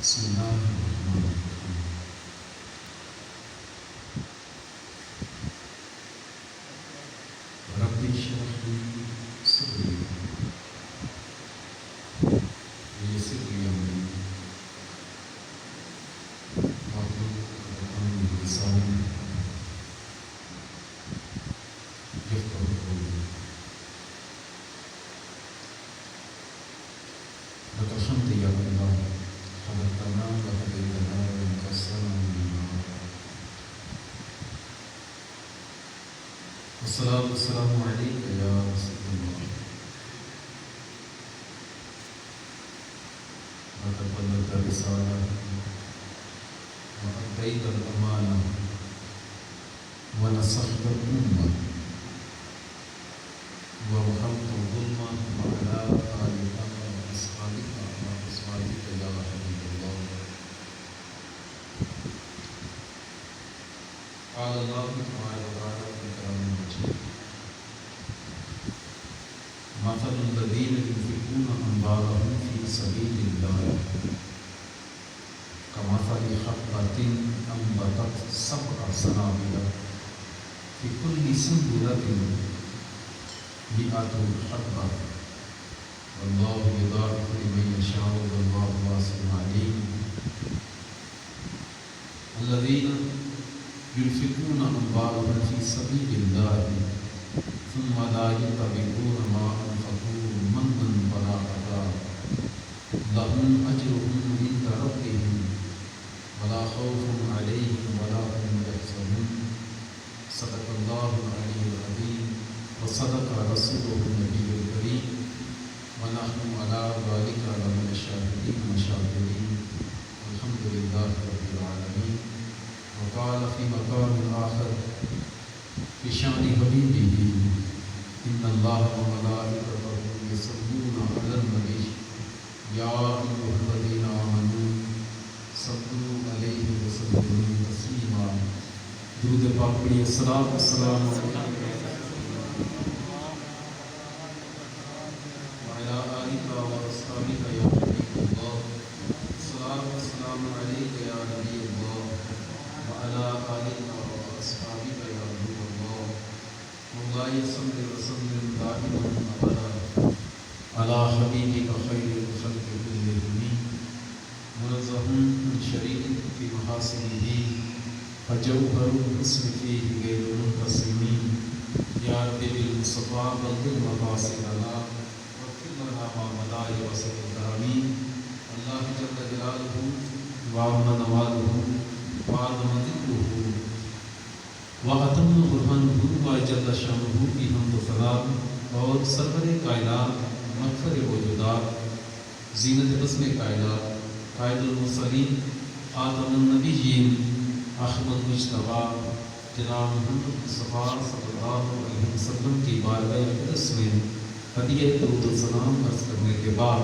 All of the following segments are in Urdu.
بسم اللہ الرحمن الرحیم۔ رب اشرح لي صدری ویسر لي امری واحلل عقدۃ من لسانی یفقهوا قولی۔ لك الحمد یا اللہ خلقتنا وهديتنا وانكسرنا من النار، والصلاة والسلام عليك يا رسول الله، لقد بلغت الرسالة وأديت الأمانة ونصحت الأمة ومحوت الظلم وعلى آلك وأصحابك وأزواجك يا حبيب الله. قال الله تعالى في كلام المجيد: مثل الذين ينفقون أموالهم في سبيل الله كمثل حبة أنبتت 7 سنابل في كل سنبلة 100 حبة والله يضاعف لمن يشاء والله واسع عليم. الذين ينفقون أموالهم في سبيل الله ثم لا يتبعون ما أنفقوا منا ولا أذى لهم أجرهم عند ربهم ولا خوف عليهم ولا هم يحزنون. صدق الله العلي العظيم وصدق رسوله النبي الكريم ونحن على ذلك لمن الشاهدين والشاكرين والحمد لله رب العالمين. وقال في مقام آخر في شأن حبيبه: إن الله وملائكته يصلون على النبي يا أيها الذين آمنوا صلوا عليه وسلموا تسليما. درود پاک پڑھیے. السلام علیکم وعلى آلك وأصحابك يا حبيب الله. الصلاة والسلام عليك يا نبي الله وعلى آلك وأصحابك يا نور الله. مولاي صل وسلم دائما أبدا على حبيبك خير الخلق كلهم منزه من شريك في محاسنه فجوهر الحسن فيه غير منقسم. يا رب بالمصطفى بلغ مقاصدنا واغفر لنا ما مضى وسع الكريم. الله جل جلاله وعظم نواله وعظم ذكره وأتم برهانه وجل شانه کی حمد و ثنا اور سرور کائنات مغفر وجودات زینت بزم کائنات قائد المرسلین خاتم النبیین احمد مجتبی جناب محمد مصطفیٰ صلی اللہ علیہ وسلم کی بارگاہ اقدس میں ہدیہ درود و سلام عرض کرنے کے بعد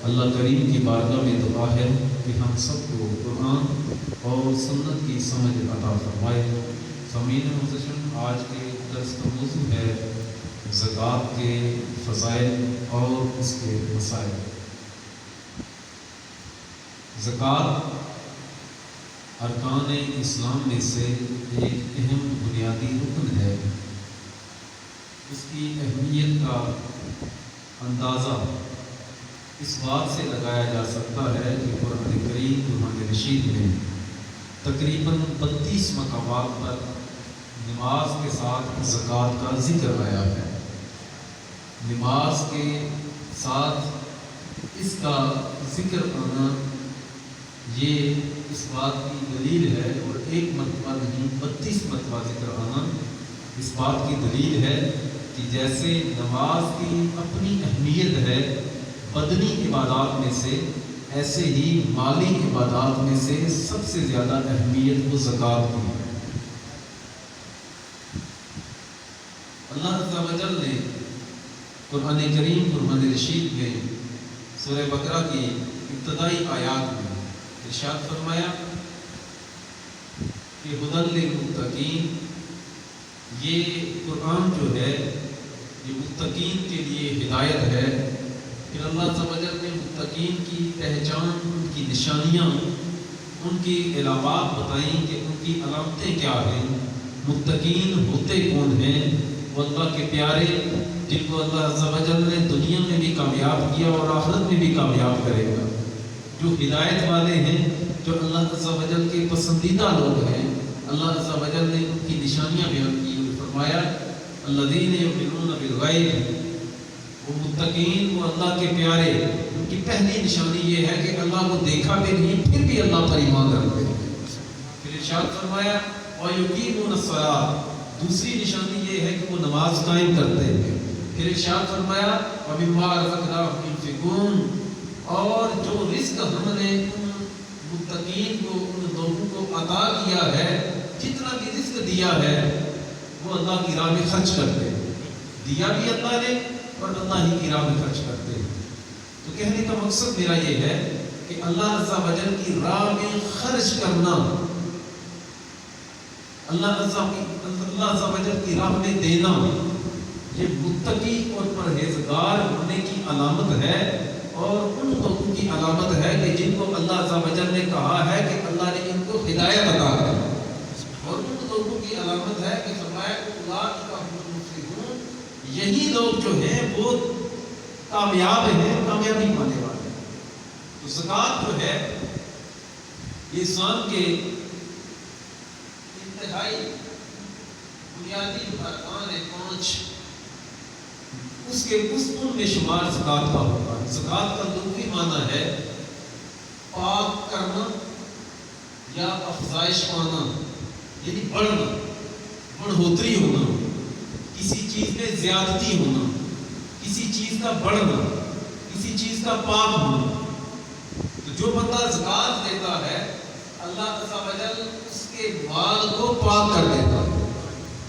اللہ کریم کی بارگاہ میں دعا ہے کہ ہم سب کو قرآن اور سنت کی سمجھ عطا فرمائے. سامعین محترم، آج کے درس کا موضوع ہے زکوٰۃ کے فضائل اور اس کے مسائل. زکوٰۃ ارکان اسلام میں سے ایک اہم بنیادی رکن ہے. اس کی اہمیت کا اندازہ اس بات سے لگایا جا سکتا ہے کہ قرآن کریم قرآن رشید میں تقریباً 32 مقامات پر نماز کے ساتھ زکوٰۃ کا ذکر آیا ہے. نماز کے ساتھ اس کا ذکر آنا یہ اس بات کی دلیل ہے، اور ایک مرتبہ نہیں 32 مرتبہ ذکر آنا اس بات کی دلیل ہے کہ جیسے نماز کی اپنی اہمیت ہے بدنی عبادات میں سے، ایسے ہی مالی عبادات میں سے سب سے زیادہ اہمیت وہ زکوٰۃ کی ہے. اللہ عز و جل نے قرآن کریم قرآن رشید میں سورہ بقرہ کی ابتدائی آیات میں ارشاد فرمایا کہ ہدی للمتقین، یہ قرآن جو ہے یہ متقین کے لیے ہدایت ہے. پھر اللہ عز و جل نے متقین کی پہچان، ان کی نشانیاں، ان کی علامات بتائیں کہ ان کی علامتیں کیا ہیں، متقین ہوتے کون ہیں۔ وہ اللہ کے پیارے جن کو اللہ عز و جل نے دنیا میں بھی کامیاب کیا اور آخرت میں بھی کامیاب کرے گا، جو ہدایت والے ہیں، جو اللہ عز و جل کے پسندیدہ لوگ ہیں۔ اللہ عز و جل نے ان کی نشانیاں بیان کی، فرمایا الذین یؤمنون بالغیب، وہ متقین، وہ اللہ کے پیارے، ان کی پہلی نشانی یہ ہے کہ اللہ کو دیکھا بھی نہیں پھر بھی اللہ پر ایمان رکھتے ہیں۔ پھر ارشاد فرمایا وَيُقِيمُونَ الصَّلَاةَ، دوسری نشانی یہ ہے کہ وہ نماز قائم کرتے ہیں۔ پھر ارشاد فرمایا وَمِمَّا رَزَقْنَاهُمْ يُنْفِقُونَ، اور جو رزق ہم نے ان متقین کو، ان لوگوں کو عطا کیا ہے، جتنا بھی رزق دیا ہے وہ اللہ کی راہ میں خرچ کرتے ہیں۔ دیا بھی اللہ نے اور اللہ ہی کی راہ میں خرچ کرتے ہیں۔ تو کہنے کا مقصد میرا یہ ہے کہ اللہ عز و جل کی راہ میں خرچ کرنا، اللہ عز و جل کی راہ میں دینا، یہ متقی اور پرہیزگار ہونے کی علامت ہے، اور ان لوگوں کی علامت ہے کہ جن کو اللہ عز و جل نے کہا ہے کہ اللہ نے ان کو ہدایت عطا کی، اور ان لوگوں کی علامت ہے کہ فرمایا اولئک هم المفلحون، یہی لوگ جو ہیں وہ کامیاب ہیں، کامیابی پانے والے ہیں۔ تو زکوٰۃ جو ہے یہ اسلام کے انتہائی بنیادی ارکان ہیں، 5، اس ان میں شمار زکوٰۃ کا ہوتا ہے۔ زکوٰۃ کا لغوی معنی ہے پاک کرنا یا افزائش پانا، یعنی بڑھنا، بڑھوتری ہونا، کسی چیز میں زیادتی ہونا، کسی چیز کا بڑھنا، کسی چیز کا پاک ہونا۔ تو جو بندہ زکوٰۃ دیتا ہے اللہ عز و جل اس کے مال کو پاک کر دیتا ہے،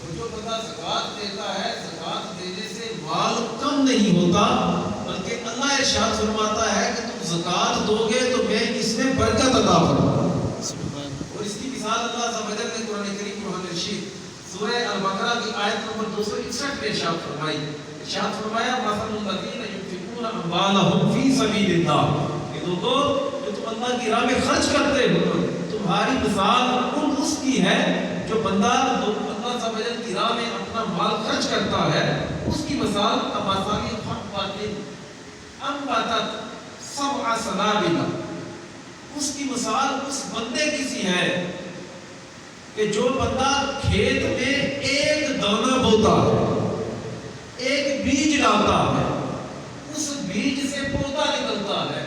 اور جو بندہ زکوٰۃ دیتا ہے، زکوٰۃ دینے سے مال کم نہیں ہوتا، بلکہ اللہ ارشاد فرماتا ہے کہ تم زکوٰۃ دو گے تو میں اس میں برکت عطا فرماؤں گا۔ اور اس کی مثال اللہ عز و جل نے قرآن کریم قرآن رشید سورہ البقرہ کی آیت نمبر 261 میں ارشاد فرمائی، ارشاد فرمایا مثل الذین ينفقون اموالهم فی سبیل اللہ، کہ لوگوں جو تم اللہ کی راہ میں خرچ کرتے ہو، تمہاری مثال ان اس کی ہے جو بندہ اللہ عز و جل کی راہ میں اپنا مال خرچ کرتا ہے، اس کی مثال کمثل حبۃ انبتت سبع سنابل، اس کی مثال اس بندے کی سی ہے کہ جو بندہ کھیت میں ایک دانہ بوتا ہے، ایک بیج ڈالتا ہے، اس بیج سے پودا نکلتا ہے،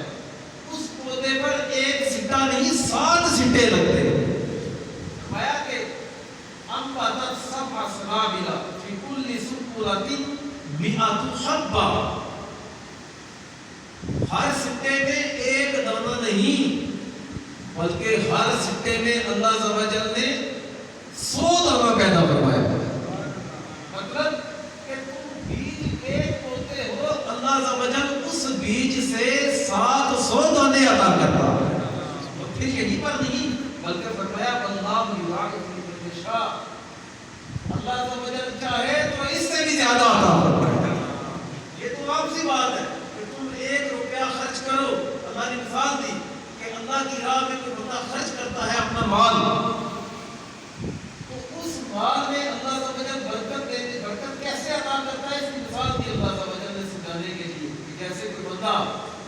اس پودے پر ایک سٹا نہیں 7 سٹے لگتے ہیں۔ فرمایا کہ انبتت سبع سنابل فی کل سنبلۃ 100 حبۃ، ہر سٹے میں ایک دانہ نہیں بلکہ ہر سٹے میں اللہ عز و جل نے 100 دانہ پیدا فرمایا۔ مطلب کہ تم بیج ایک بوتے ہو، اللہ عز و جل اس بیج سے 700 دانے عطا کرتا ہے۔ اور پھر یہی پر نہیں بلکہ فرمایا واللہ یضاعف لمن یشاء، اللہ عز و جل چاہے تو اس سے بھی زیادہ عطا فرمائے۔ یہ تو عام سی بات ہے کہ تم 1 روپیہ خرچ کرو، اللہ نے مثال دی کہ اللہ کی راہ میں کوئی بندہ خرچ کرتا ہے اپنا مال، تو اس مال میں اللہ عز و جل برکت کیسے عطا کرتا ہے، اس کی مثال دی اللہ عز و جل نے سمجھانے کے لیے کہ جیسے کوئی بندہ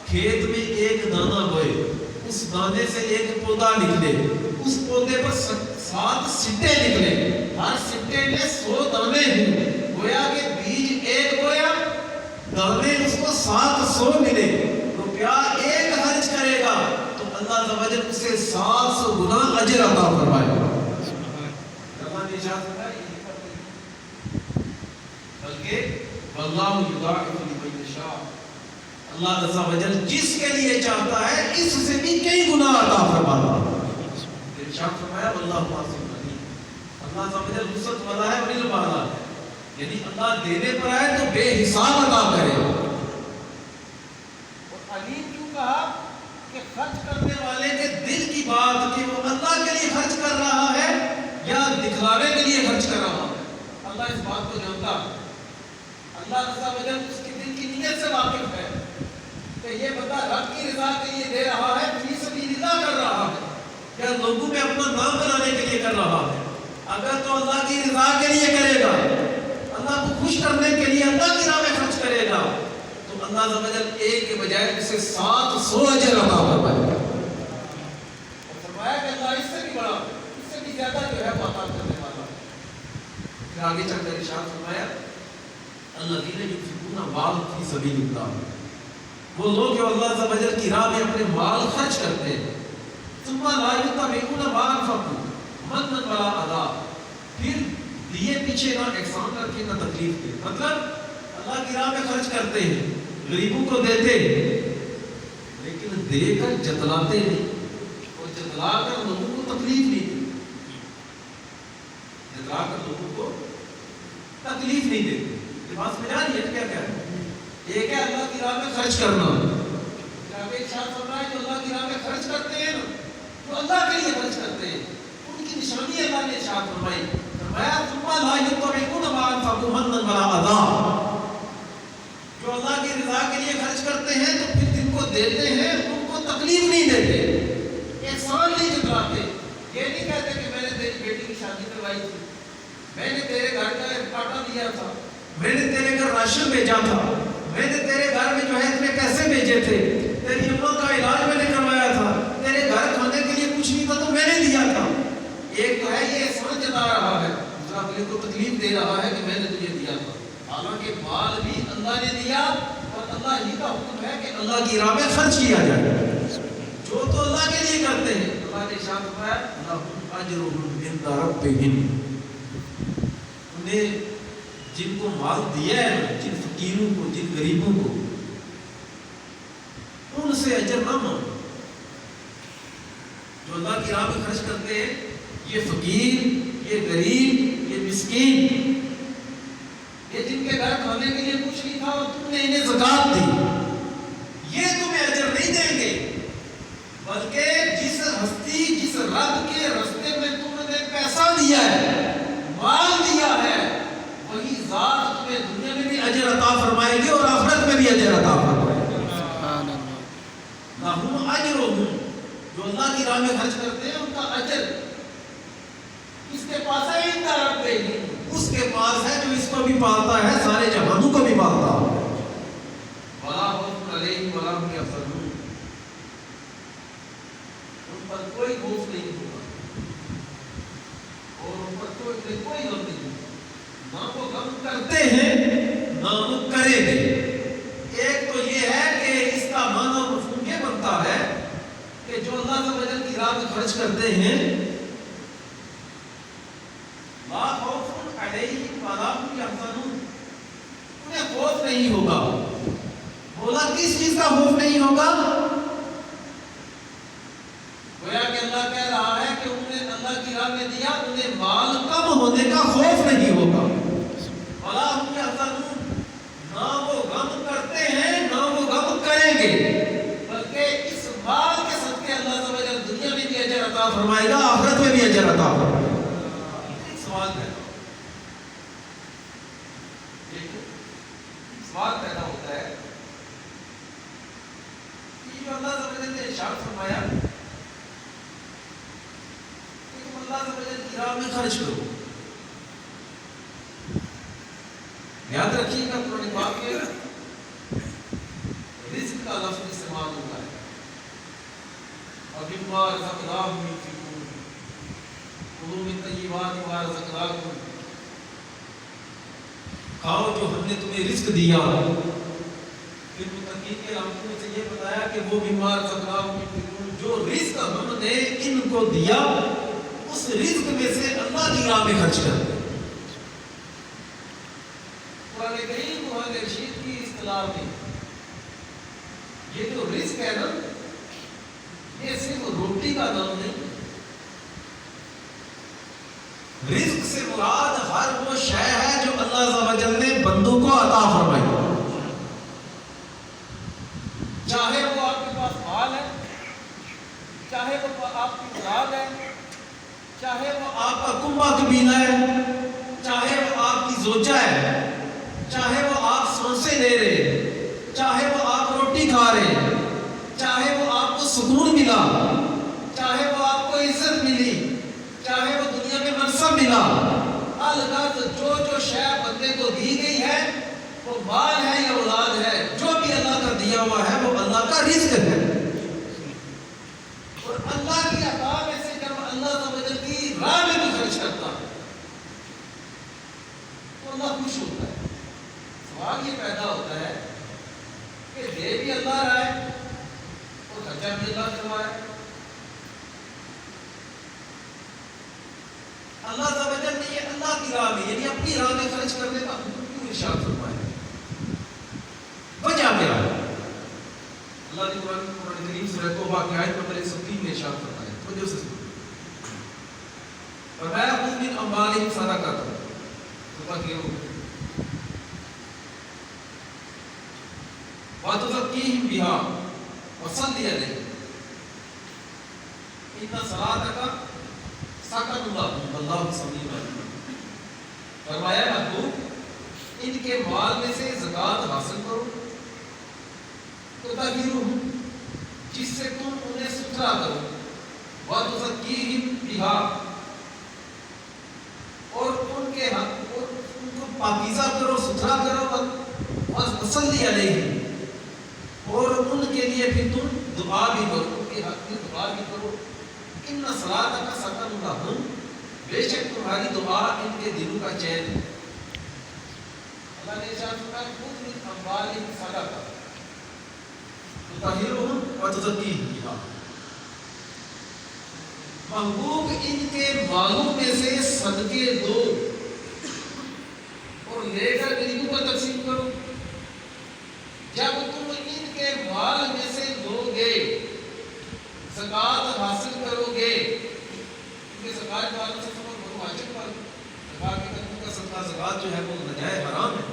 کھیت میں ایک دانہ بوئے، اس دانے سے ایک پودا نکلے، اس پودے پر 7 سٹے نکلے، ہر سٹے میں 100 دانے ہوں، گویا کہ بیج ایک بویا، دانے اس کو 700 ملے، روپیہ ایک خرچ کرے گا تو اللہ عز و جل اسے 700 گنا اجر عطا فرمائے گا۔ اللہ نے ارشاد فرمایا بلکہ واللہ یضاعف لمن یشاء، اللہ عز و جل جس کے لیے چاہتا ہے اس سے بھی کئی گنا عطا فرماتا ہے۔ ارشاد فرمایا واللہ واسع علیم، اللہ عز و جل وسعت والا ہے اور علم والا ہے، یعنی اللہ دینے پر آئے تو بے حساب عطا کرے گا۔ اور علیم کیوں کہا کہ خرچ کرنے والے کے دل کی بات کہ وہ اللہ کے لیے خرچ کر رہا ہے یا دکھلاوے کے لیے خرچ کر رہا ہے، اللہ اس بات کو جانتا ہے، اللہ عز و جل اس کے دل کی نیت سے واقف ہے۔ کہ یہ بندہ رب کی رضا کے لیے دے رہا ہے، فی سبیل اللہ کر رہا ہے، یا لوگوں میں اپنا نام بنانے کے لیے کر رہا ہے؟ اگر تو اللہ کی رضا کے لیے کرے گا، اللہ کو خوش کرنے کے لیے اللہ کی راہ میں خرچ کرے گا، تو اللہ عز و جل ایک کے بجائے اسے 700 اجر عطا فرمائے گا۔ اور فرمایا کہ اللہ اس سے بھی بڑا، اس سے بھی زیادہ جو ہے وہ عطا کرنے والا ہے۔ پھر آگے چل کر ارشاد فرمایا الذین ینفقون اموالهم فی سبیل اللہ، وہ لوگ جو اللہ عز و جل کی راہ میں اپنے مال خرچ کرتے ہیں، ثم لا یتبعون ما انفقوا منا ولا اذى، پھر دیے پیچھے نہ احسان رکھے نہ تکلیف دے، مطلب اللہ کی راہ میں خرچ کرتے ہیں، غریبوں کو دیتے ہیں، لیکن دے کر جتلاتے نہیں، اور جتلا کر لوگوں کو تکلیف نہیں دیتے، جتلا کر لوگوں کو تکلیف نہیں دیتے۔ لباس میں جانیے کیا کیا ہے؟ ایک ہے اللہ کی راہ میں خرچ کرنا، آگے ارشاد فرمایا جو اللہ کی راہ میں خرچ کرتے ہیں نا، جو اللہ کے لیے خرچ کرتے ہیں، ان کی نشانی اللہ نے ارشاد فرمائی، فرمایا ثم لا یتبعون ما انفقوا منا ولا اذى، جو اللہ کی رضا کے لیے خرچ کرتے ہیں تو پھر جن کو دیتے ہیں ان کو تکلیف نہیں دیتے، احسان نہیں جتلاتے، یہ نہیں کہتے کہ میں نے تیری بیٹی کی شادی کروائی تھی، میں نے تیرے گھر کا ایک آٹا دیا تھا، میں نے تیرے گھر راشن بھیجا تھا، میں نے تیرے گھر میں جو ہے اتنے پیسے بھیجے تھے، تیری اماں کا علاج میں نے کروایا تھا، تیرے گھر کھانے کے لیے کچھ نہیں تھا تو میں نے دیا تھا۔ ایک تو ہے یہ احسان جتا رہا ہے، دوسرا اگلے کو تکلیف دے رہا ہے کہ میں نے تجھے دیا تھا، حالانکہ مال بھی اللہ نے دیا، اور اللہ ہی کا حکم ہے کہ اللہ کی راہ میں خرچ کیا جائے، جو تو اللہ کے لیے کرتے ہیں۔ اللہ نے ارشاد فرمایا لَهُمْ أَجْرُهُمْ عِندَ رَبِّهِمْ، انہیں جن کو مال دیا ہے، جن فقیروں کو، جن غریبوں کو، ان سے اجر نہ مانگو۔ جو اللہ کی راہ میں خرچ کرتے ہیں، یہ فقیر، یہ غریب، یہ مسکین، یہ جن کے گھر کھانے کے لیے کچھ نہیں تھا اور تم نے انہیں زکات دی، یہ تمہیں اجر نہیں دیں گے، بلکہ جس ہستی، جس رب کے راستے میں تم نے پیسہ دیا ہے، مال دیا ہے، وہی ذات تمہیں دنیا میں بھی اجر عطا فرمائے گی اور آخرت میں بھی اجر عطا فرمائے گی۔ لَهُمْ أَجْرُهُمْ، جو اللہ کی راہ میں خرچ کرتے ہیں ان کا اجر اس کے پاس ہے، ان کا رب پہ ہی اس کے پاس ہے جو اس کو بھی پالتا ہے، سارے جہانوں کو بھی پالتا ہے۔ وَلَا خَوْفٌ عَلَيْهِمْ وَلَا هُمْ يَحْزَنُونَ، ان پر کوئی خوف نہیں ہوگا اور ان پر کوئی غم نہیں ہوگا، نہ وہ غم کرتے ہیں نہ وہ کریں گے۔ ایک تو یہ ہے کہ اس کا معنی مفہوم یہ بنتا ہے کہ جو اللہ عز و جل کی راہ میں خرچ کرتے ہیں، لا خوف علیہم ولا هم یحزنون، انہیں خوف نہیں ہوگا۔ بولا کس چیز کا خوف نہیں ہوگا؟ گویا کہ اللہ کہہ رہا ہے کہ انہیں اللہ کی راہ میں دیا، انہیں مال کم ہونے کا خوف نہیں ہوگا۔ ولا هم یحزنون، نہ وہ غم کرتے ہیں نہ وہ غم کریں گے، بلکہ اس مال کے صدقے اللہ عز و جل دنیا میں بھی اجر عطا فرمائے گا، آخرت میں بھی اجر عطا فرمائے گا۔ ایک سوال پیدا ہوتا ہے کہ جو اللہ عز و جل نے ارشاد فرمایا کہ تم اللہ عز و جل کی راہ میں خرچ کرو، یاد رکھیے گا قرآن پاک میں رزق کا لفظ استعمال ہوتا ہے، وَمِمَّا رَزَقْنَاهُمْ يُنْفِقُونَ، کُلُوا مِن طَیِّبَاتِ مَا رَزَقْنَاکُمْ، کھاؤ جو ہم نے تمہیں رزق دیا۔ پھر متقین کے علامتوں میں سے یہ بتایا کہ وہ مِمَّا رَزَقْنَاهُمْ يُنْفِقُونَ، جو رزق ہم نے ان کو دیا اس رزق میں سے اللہ کی راہ میں خرچ کرتے ہیں۔ قرآن کریم قرآن رشید کی اصطلاح میں یہ جو رزق ہے نا، یہ صرف روٹی کا نام نہیں، رزق سے مراد ہر وہ شے ہے جو اللہ عز و جل نے بندوں کو عطا فرمائی، چاہے وہ آپ کے پاس مال ہے، چاہے وہ آپ کی اولاد ہے، چاہے وہ آپ کا کنبہ قبیلہ ہے، چاہے وہ آپ کی زوجہ ہے، چاہے وہ آپ سانسیں لے رہے، چاہے وہ آپ روٹی روٹی کھا رہے ہیں، چاہے وہ آپ کو سکون ملا، چاہے وہ آپ کو عزت ملی، چاہے وہ دنیا میں منصب ملا، الغرض جو شے بندے کو دی گئی ہے، وہ مال ہے یا اولاد ہے، جو بھی اللہ کا دیا ہوا ہے وہ اللہ کا رزق ہے۔ اور اللہ کی عطا میں سے جب اللہ تعالی کی راہ میں تو خرچ کرتا ہے تو اللہ خوش ہوتا ہے۔ سوال یہ پیدا ہوتا ہے کہ دے بھی اللہ رہا ہے اور خرچہ بھی اللہ کروا ہے۔ اللہ تعالی نے یہ اللہ کی راہ میں یعنی اپنی راہ میں خرچ کرنے کا حکم کیوں ارشاد فرمایا؟ وجہ کیا ہے؟ اللہ نے قرآن کریم سورہ توبہ کی آیت نمبر 103 میں ارشاد فرمایا، توجہ سے سنو، فرمایا خذ من اموالہم صدقۃ تطہرھم وتزکیہم بہا وصلی علیہم ان صلاتک سکن لہم واللہ سمیع علیم۔ فرمایا محبوب ان کے مال میں سے زکوٰۃ حاصل کرو، تطہرھم جس سے تم انہیں ستھرا کرو، وتزکیہم بہا اور ان کے حق اور ان کو پاکیزہ کرو، ستھرا کرو، وصلی علیہم اور ان کے لیے بھی تم دعا بھی کرو، ان کے حق میں دعا بھی کرو۔ ان صلاتک سکن لہم بے شک تمہاری دعا ان کے دلوں کا چین ہے۔ اللہ نے ارشاد فرمایا خذ من اموالہم صدقۃ تطہرھم وتزکیہم بہا، محبوب ان کے مالوں میں سے صدقے دو اور لے کر غریبوں کو تقسیم کرو۔ جب تم ان کے مال میں سے دو گے، زکوٰۃ حاصل کرو گے، کیونکہ زکوٰۃ کے حوالے سے سبق بہت واجب پر زکوٰۃ کے قدم کا صدقہ زکوٰۃ جو ہے وہ ناجائز حرام ہے،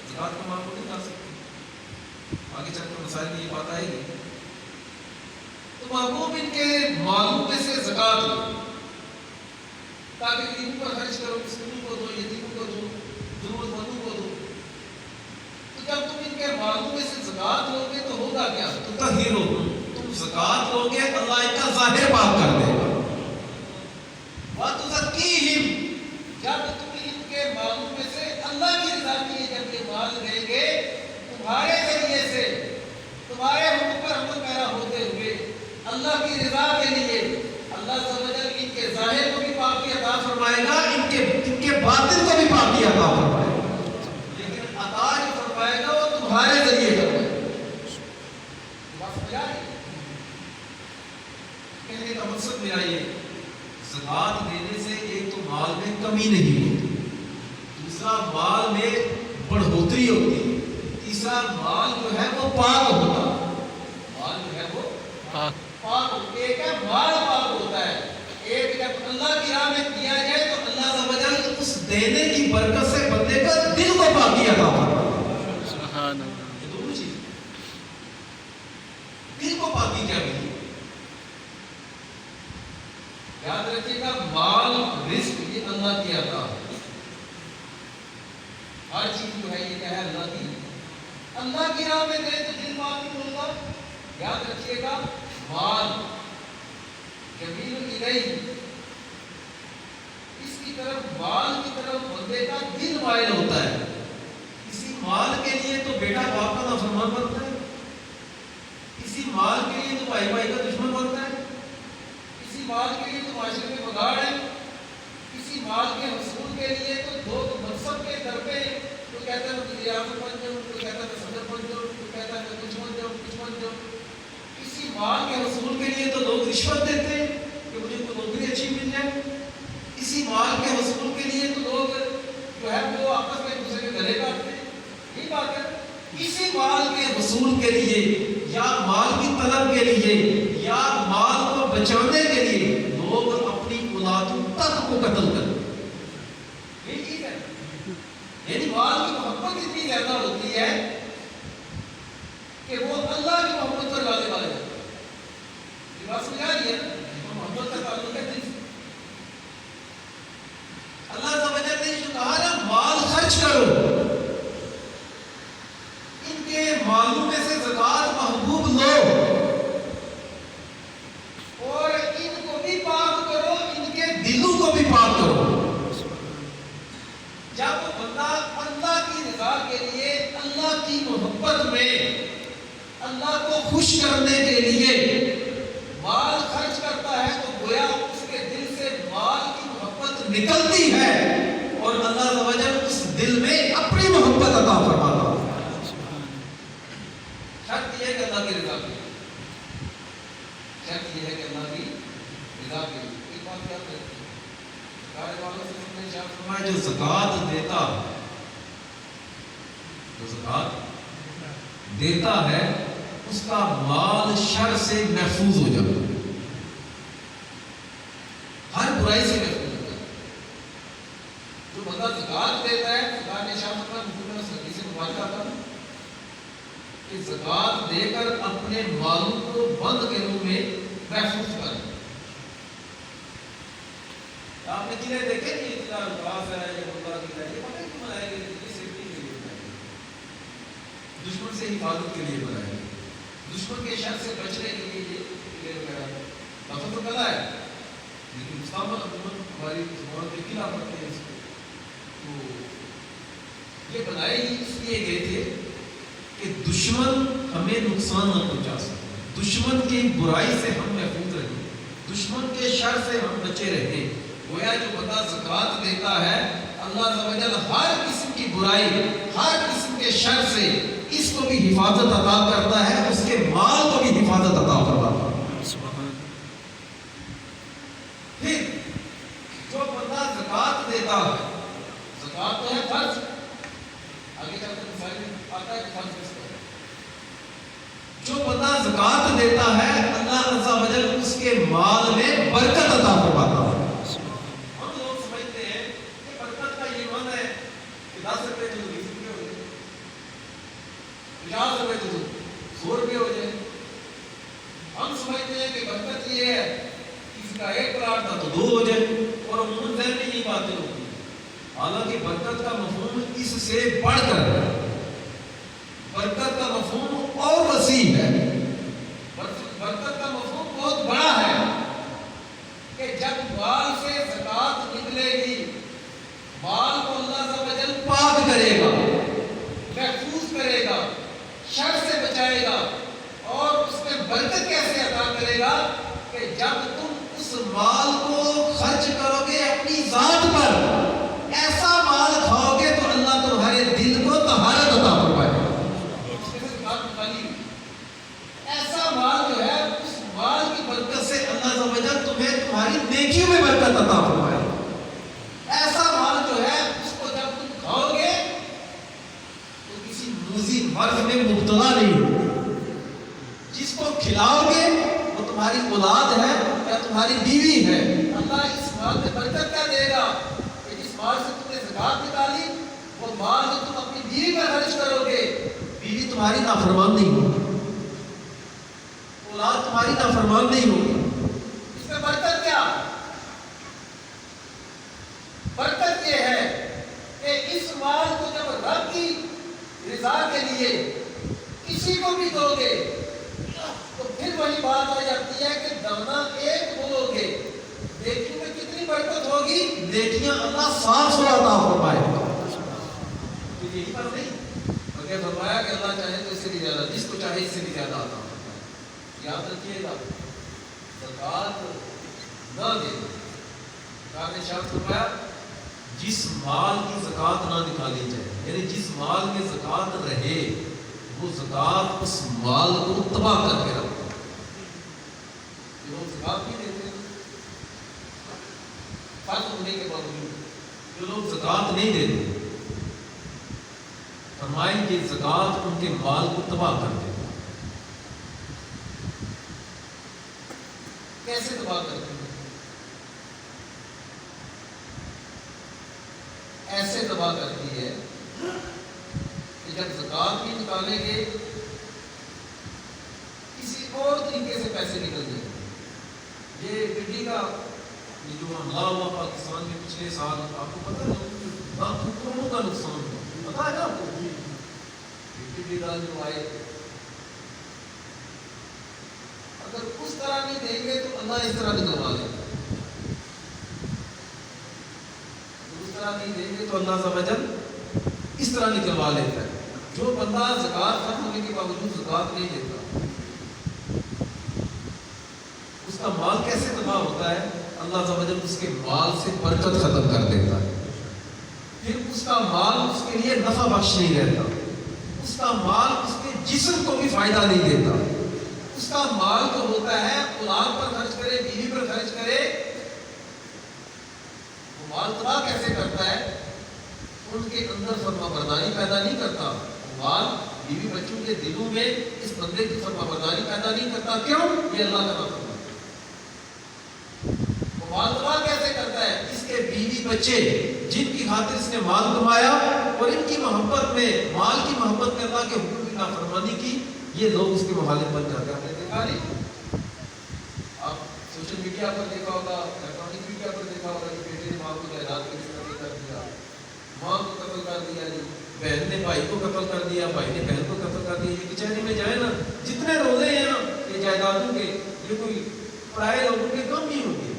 زکوٰۃ کا مال کو نہیں کھا سکتے، آگے چل کر مسائل میں یہ بات آئے گی۔ تو محبوب ان کے مالوں میں سے زکوٰۃ دو تاکہ غریبوں پر خرچ کرو، مسکینوں کو دو، یتیموں کو دو، ضرورت مندوں کو دو۔ تو جب تم ان کے مالوں میں سے زکوٰۃ لو گے تو ہوگا کیا؟ تطہرھم، تم زکوٰۃ لو گے اللہ ان کا ظاہر پاک کر دے گا۔ وتزکیہم جب تم ان کے مالوں میں سے اللہ کی رضا کے لیے جب یہ مال دیں گے، تمہارے ذریعے سے تمہارے حکم پر عمل پیرا ہوتے ہوئے اللہ کی رضا کے لیے اللہ تعالی ان کے ظاہر کو بھی پاکی عطا فرمائے گا، ان کے باطن کو بھی پاکی عطا فرمائے گا، لیکن عطا جو فرمائے گا وہ تمہارے ذریعے کرے گا۔ بات سمجھ آ رہی ہے؟ کہنے کا مقصد میرا یہ زکوٰۃ دینے سے ایک تو مال میں کمی نہیں ہوتی، دوسرا مال میں بڑھوتری ہوتی، تیسرا مال جو ہے وہ پاک ہوتا، مال جو ہے وہ پاک ہوتا۔ ایک ہے مال پاک ہوتا ہے، ایک جب اللہ کی راہ میں دیا جائے تو اللہ تعالی اس دینے کی برکت سے بندے کا دل کو پاکی عطا فرماتا ہے۔ سبحان اللہ، یہ دونوں چیز دل کو پاکی کیا ملی؟ یاد رکھیے گا مال رزق یہ اللہ کی عطا ہے، ہر چیز جو ہے یہ کیا ہے اللہ کی، اللہ کی راہ میں دے تو دل پاک ہوگا۔ یاد رکھیے گا مال جمیل الیہ، اس کی طرف مال کی طرف بندے کا دل مائل ہوتا ہے۔ کسی مال کے لیے تو بیٹا باپ کا نافرمان بنتا ہے، کسی مال کے لیے تو بھائی بھائی کا دشمن بنتا ہے، کسی مال کے لیے تو معاشرے میں بگاڑ ہے، کسی مال کے حصول کے لیے تو لوگ منصب کے در پہ کوئی کہتا ہے میں ریاست بن جاؤں، کوئی کہتا ہے میں صدر بن جاؤں، کوئی کہتا ہے میں کچھ بن جاؤں، کچھ بن جاؤں۔ کسی مال کے حصول کے لیے تو لوگ رشوت دیتے ہیں کہ مجھے کوئی نوکری اچھی مل جائے، کسی مال کے حصول کے لیے تو لوگ جو ہے وہ آپس میں ایک دوسرے کے گلے کاٹتے ہیں۔ یہی بات ہے، کسی مال کے حصول کے لیے یا مال کی طلب کے لیے یا مال کو بچانے کے لیے لوگ اپنی اولادوں تک کو قتل کرتے ہیں۔ یہی چیز ہے، یعنی مال کی محبت اتنی زیادہ ہوتی ہے کہ وہ اللہ کی محبت پر غالب آ جاتا ہے۔ یہ بات سمجھ آ رہی ہے نا؟ محبت کا تعلق ہے دل سے۔ اللہ تعالی نے جو کہا نا مال خرچ کرو، ان کے مالوں میں سے زکوٰۃ محبوب خوش کرنے کے لیے مال خرچ کرتا ہے تو گویا اس کے دل سے مال کی محبت نکلتی ہے اور اللہ عز و جل اس دل میں اپنی محبت عطا فرماتا ہے۔ شرط یہ ہے کہ اللہ کی رضا کے لیے، شرط یہ ہے کہ اللہ کی رضا کے لیے۔ ایک بات یاد رکھیں، کارے والوں سے ہم نے ارشاد فرمایا جو زکوٰۃ دیتا ہے، جو زکوٰۃ دیتا ہے اس کا مال شر سے محفوظ ہو جاتا ہے، ہر برائی سے محفوظ ہوتا ہے۔ جو بندہ زکوٰۃ دیتا ہے، خدا نے ارشاد فرمایا مجھے اس حدیث مبارکہ کا کہ زکوٰۃ دے کر اپنے مالوں کو بند کے منہ میں محفوظ کر۔ آپ نے چیزیں دیکھیں کہ اتنا الفاظ ہے یہ بندہ کی ہے، یہ پتہ کیوں بنائے گئے؟ یہ سیفٹی کے لیے بنائے گئے، دشمن سے حفاظت کے لیے بنائے گئے، دشمن کے شر سے بچنے کے لیے یہ وغیرہ لفظ تو پتا ہے، لیکن مستعمل ہماری زبان پہ کلا پڑتے ہیں اس کو۔ تو یہ بنائے ہی اس لیے گئے تھے کہ دشمن ہمیں نقصان نہ پہنچا سکے، دشمن کی برائی سے ہم محفوظ رہیں، دشمن کے شر سے ہم بچے رہیں۔ گویا جو بندہ زکوٰۃ دیتا ہے اللہ عز و جل ہر قسم کی برائی، ہر قسم کے شر سے اس کو بھی حفاظت عطا کرتا ہے، اس کے مال کو بھی حفاظت عطا کرتا ہے۔ پھر جو بندہ زکوٰۃ دیتا ہے، زکوٰۃ تو ہے فرض، آگے چل کر مثال میں آتا ہے کہ فرض کس کو ہے۔ جو بندہ زکوٰۃ دیتا ہے اللہ عز و جل اس کے مال میں برکت عطا فرماتا ہے۔ ہم لوگ سمجھتے ہیں کہ برکت کا یہ معنی ہے کہ 10 روپے تو 20 روپے ہو جائے، 50 روپے تو 100 روپے ہو جائے۔ ہم سمجھتے ہیں کہ برکت یہ ہے کسی کا 1 پلاٹ تھا تو 2 ہو جائے، اور عموماً ذہن میں یہ باتیں ہوتی ہیں۔ حالانکہ برکت کا مفہوم اس سے بڑھ کر ہے، برکت کا مفہوم اور وسیع ہے، برکت کا مفہوم بہت بڑا ہے کہ جب مال سے زکوٰۃ نکلے گی، مال کو اللہ عز و جل پاک کرے گا، محفوظ کرے گا، شر سے بچائے گا، اور اس میں برکت کیسے عطا کرے گا کہ جب تم اس مال کو خرچ کرو گے اپنی ذات پر، ایسا مال کھاؤ گے تو اللہ تمہارے دل کو طہارت عطا فرمائے گا۔ ایسا مال جو ہے اس مال کی برکت سے اللہ عز و جل تمہیں تمہاری نیکیوں میں برکت عطا فرمائے گا۔ ایسا مال جو ہے اس کو جب تم کھاؤ گے تو کسی موذی مرض میں مبتلا نہیں ہو، جس کو کھلاؤ گے وہ تمہاری اولاد ہے یا تمہاری بیوی ہے، اللہ اس مال میں برکت کیا دے گا کہ جس مال سے تم نے زکوٰۃ نکالی وہ مال جو تم اپنی بیوی پر خرچ کرو گے، بیوی تمہاری نافرمان نہیں ہوگی، اولاد تمہاری نافرمان نہیں ہوگی۔ اس میں برکت کیا؟ برکت یہ ہے کہ اس مال کو جب رب کی رضا کے لیے کسی کو بھی دو گے تو پھر وہی بات آ جاتی ہے کہ دانا ایک بولو گے، نیکیوں میں کتنی برکت ہوگی، نیکیاں اللہ صاف ستھرا عطا فرمائے گا۔ تو یہی بات نہیں بلکہ فرمایا کہ اللہ چاہے تو اس سے بھی زیادہ، جس کو چاہے اس سے بھی زیادہ عطا فرمائے۔ یاد رکھیے گا زکوٰۃ نہ دے، کہا نے ارشاد فرمایا جس مال کی زکوٰۃ نہ نکالی جائے، یعنی جس مال میں زکوٰۃ رہے وہ زکوٰۃ اس مال کو تباہ کر کے رکھتا ہے۔ جو لوگ زکوٰۃ نہیں دیتے فرض ہونے کے باوجود، جو لوگ زکوٰۃ نہیں دیتے، فرمائیں کہ زکوٰۃ ان کے مال کو تباہ کر دیتا ہے۔ کیسے تباہ کرتے ہیں؟ ایسے تباہ کرتی ہے کہ جب زکوٰۃ بھی نکالیں گے کسی اور طریقے سے پیسے نکل جائیں گے۔ یہ ٹڈی کا یہ جو حملہ ہوا پاکستان میں پچھلے سال، آپ کو پتہ ہے لاکھوں کروڑوں کا نقصان ہوا، پتہ ہے نا آپ کو؟ ٹڈی دل جو آئے، اگر اس طرح نہیں دیں گے تو اللہ اس طرح نکلوا لے گا، اس طرح نہیں دیں گے تو اللہ عز و جل اس طرح نکلوا لیتا ہے۔ جو بندہ زکوٰۃ ختم ہونے کے باوجود زکوٰۃ نہیں دیتا کا مال کیسے تباہ ہوتا ہے؟ اللہ عز و جل اس کے مال سے برکت ختم کر دیتا ہے، پھر اس کا مال اس کے لیے نفع بخش نہیں رہتا، اس کا مال اس کے جسم کو بھی فائدہ نہیں دیتا، اس کا مال جو ہوتا ہے اولاد پر خرچ کرے، بیوی پر خرچ کرے، وہ مال تباہ کیسے کرتا ہے؟ ان کے اندر فرما برداری پیدا نہیں کرتا، مال بیوی بچوں کے دلوں میں اس بندے کی فرما برداری پیدا نہیں کرتا، کیوں؟ یہ اللہ کا فرمان ہے۔ وہ مال تباہ کیسے کرتا ہے؟ اس کے بیوی بچے جن کی خاطر اس نے مال کمایا اور ان کی محبت میں، مال کی محبت میں اللہ کے حکم کی نافرمانی کی، یہ لوگ اس کے مخالف بن جاتے ہیں۔ آپ نے دیکھا نہیں؟ آپ سوشل میڈیا پر دیکھا ہوگا، الیکٹرانک میڈیا پر دیکھا ہوگا کہ بیٹے نے ماں کو جائیداد کے لیے قتل کر دیا، ماں کو قتل کر دیا، جی بہن نے بھائی کو قتل کر دیا، بھائی نے بہن کو قتل کر دیا۔ یہ کچہری میں جائے نا، جتنے روزے ہیں نا یہ جائیدادوں کے، یہ کوئی پرائے لوگوں کے کم نہیں ہوں گے،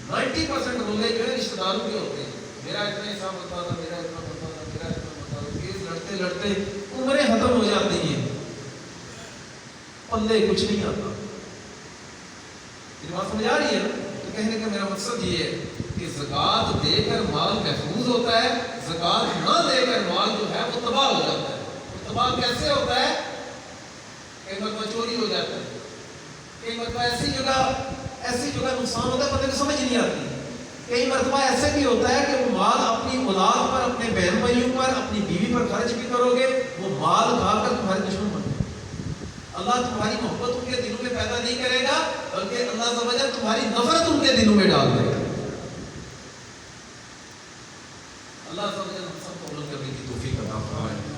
90% روزے جو ہے رشتہ داروں کے ہوتے ہیں۔ میرا اتنا حساب بتا تھا، میرا اتنا بتا تھا، میرا اتنا بتا تھا، کیس لڑتے لڑتے عمریں ختم ہو جاتی ہیں، پلے کچھ نہیں آتا۔ یہ بات سمجھ آ رہی ہے نا؟ تو کہنے کا میرا مقصد یہ ہے کہ زکوٰۃ دے کر مال محفوظ ہوتا ہے، زکوٰۃ نہ دے کر مال جو ہے وہ تباہ ہو جاتا ہے۔ وہ تباہ کیسے ہوتا ہے؟ کئی مرتبہ چوری ہو جاتا ہے، کئی مرتبہ ایسی جگہ نقصان ہوتا ہے بندے کو سمجھ نہیں آتی، کئی مرتبہ ایسے بھی ہوتا ہے کہ وہ مال اپنی اولاد پر، اپنے بہن بھائیوں پر، اپنی بیوی پر خرچ بھی کرو گے، وہ مال کھا کر تمہارے دشمن بن جائے۔ اللہ تمہاری محبت ان کے دلوں میں پیدا نہیں کرے گا، بلکہ اللہ عز و جل تمہاری نفرت ان کے دلوں میں ڈال دے گا۔ اللہ عز و جل ہم سب کو عمل کرنے کی توفیق عطا فرمائے۔